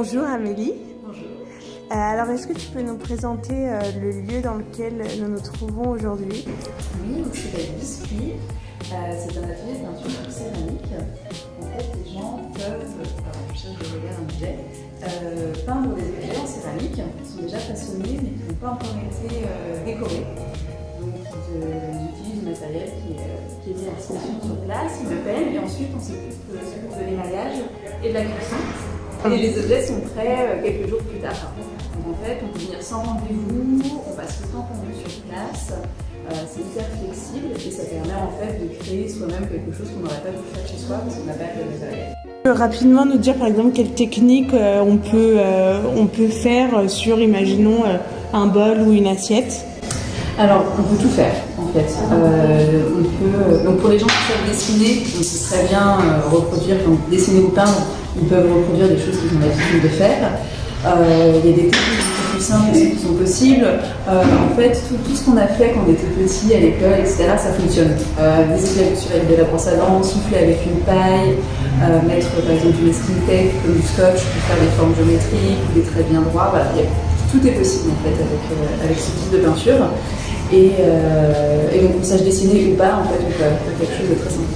Bonjour Amélie. Bonjour. Alors est-ce que tu peux nous présenter le lieu dans lequel nous nous trouvons aujourd'hui? Oui, donc c'est la Biscuit. C'est un atelier de peinture en céramique. En fait, les gens peuvent, je cherche de regarder un objet, peindre des objets en céramique qui sont déjà façonnés mais qui n'ont pas encore été décorés. Donc ils utilisent du matériel qui est mis à disposition sur place, ils le peignent et ensuite on s'occupe de l'émaillage et de la cuisson. Et les objets sont prêts quelques jours plus tard. Donc en fait, on peut venir sans rendez-vous, on passe le temps qu'on veut sur place. C'est hyper flexible et ça permet en fait de créer soi-même quelque chose qu'on n'aurait pas pu faire chez soi parce qu'on n'a pas le matériel. Tu peux rapidement nous dire par exemple quelle technique on peut faire sur, imaginons, un bol ou une assiette? Alors, on peut tout faire en fait. Donc pour les gens qui savent dessiner, donc ce serait bien reproduire, donc dessiner ou peindre, ils peuvent reproduire des choses qu'ils ont l'habitude de faire. Il y a des techniques plus simples aussi qui sont possibles. En fait, tout ce qu'on a fait quand on était petit à l'école, etc., ça fonctionne. Des éclaboussures avec de la brosse à dents, souffler avec une paille, mettre par exemple du masking tape comme du scotch pour faire des formes géométriques ou des traits bien droits. Voilà, tout est possible en fait avec ce type de peinture. Et donc qu'on sache dessiner ou pas, en fait, on peut faire quelque chose de très simple.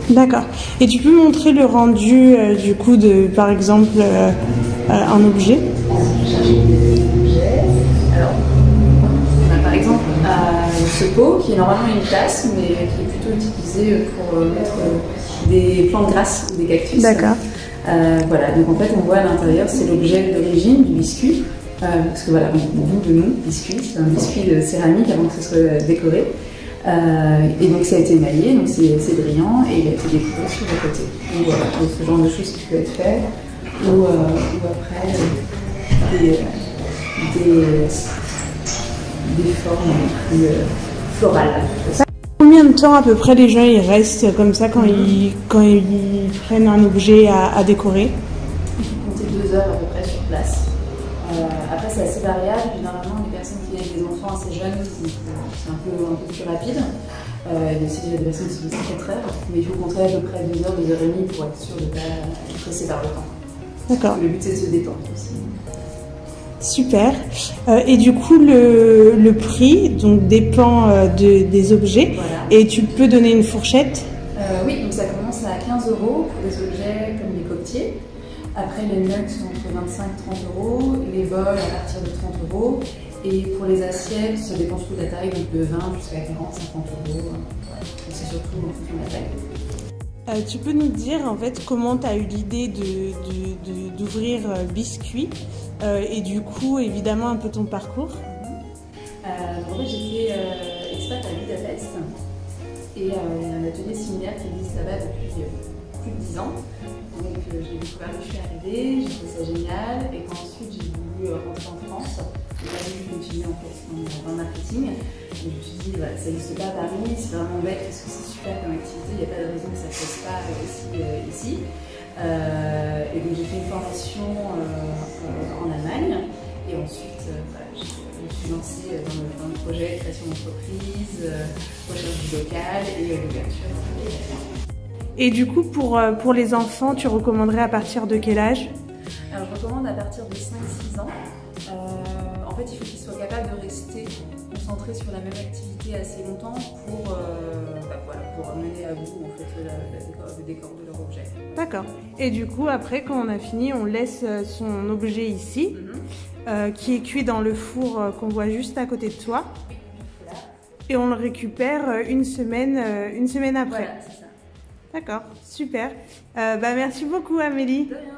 D'accord. Et tu peux montrer le rendu du coup de, par exemple, un objet? Alors, on a par exemple ce pot qui est normalement une tasse, mais qui est plutôt utilisé pour mettre des plantes grasses ou des cactus. D'accord. Voilà, donc en fait, on voit à l'intérieur, c'est l'objet d'origine du biscuit. Parce que voilà, d'où le nom, biscuit, c'est un biscuit de céramique avant que ce soit décoré. Et donc ça a été émaillé, donc c'est brillant et il a été découpé sur le côté. Donc voilà, ce genre de choses qui peut être fait. Ou après des formes plus florales. Combien de temps à peu près les gens ils restent comme ça quand ils prennent un objet à décorer? Il faut compter 2 heures à peu près sur place. Après c'est assez variable, généralement les personnes qui ont des enfants assez jeunes, c'est un peu plus rapide. Il y a aussi des personnes qui sont 4 heures, mais il faut compter à peu près 2 heures, 2 heures et demie pour être sûr de ne pas être pressé par le temps. D'accord. Le but c'est de se détendre aussi. Super. Et du coup, le prix donc, dépend des objets. Voilà. Et tu peux donner une fourchette? Oui, donc ça commence à 15 € pour des objets comme les coquetiers. Après, les mugs sont entre 25 et 30 €, les bols à partir de 30 €. Et pour les assiettes, ça dépend surtout de la taille, donc de 20 jusqu'à 40, 50 €. Voilà. C'est surtout en fonction de la taille. Tu peux nous dire en fait comment tu as eu l'idée d'ouvrir Biscuit et du coup évidemment un peu ton parcours? En fait j'étais expat à Budapest et il y a un atelier similaire qui existe là-bas depuis plus de 10 ans. Donc j'ai découvert que je suis arrivée, j'ai trouvé ça génial et qu'ensuite j'ai voulu rentrer en France. J'ai pas voulu continuer en fait dans le marketing. Et je me suis dit, voilà, ça n'existe pas à Paris, c'est vraiment bête parce que c'est super comme activité, il n'y a pas de raison que ça ne se fasse pas aussi ici. Et donc j'ai fait une formation en Allemagne et ensuite voilà, je me suis lancée dans le projet création d'entreprise, recherche du local et l'ouverture. Et du coup pour les enfants, tu recommanderais à partir de quel âge? Alors je recommande à partir de 5-6 ans. En fait, il faut qu'ils soient capables de rester concentrés sur la même activité assez longtemps pour mener à bout en fait, le décor de leur objet. D'accord. Et du coup, après, quand on a fini, on laisse son objet ici, qui est cuit dans le four qu'on voit juste à côté de toi. Voilà. Et on le récupère une semaine après. Voilà, c'est ça. D'accord, super. Merci beaucoup Amélie. De rien.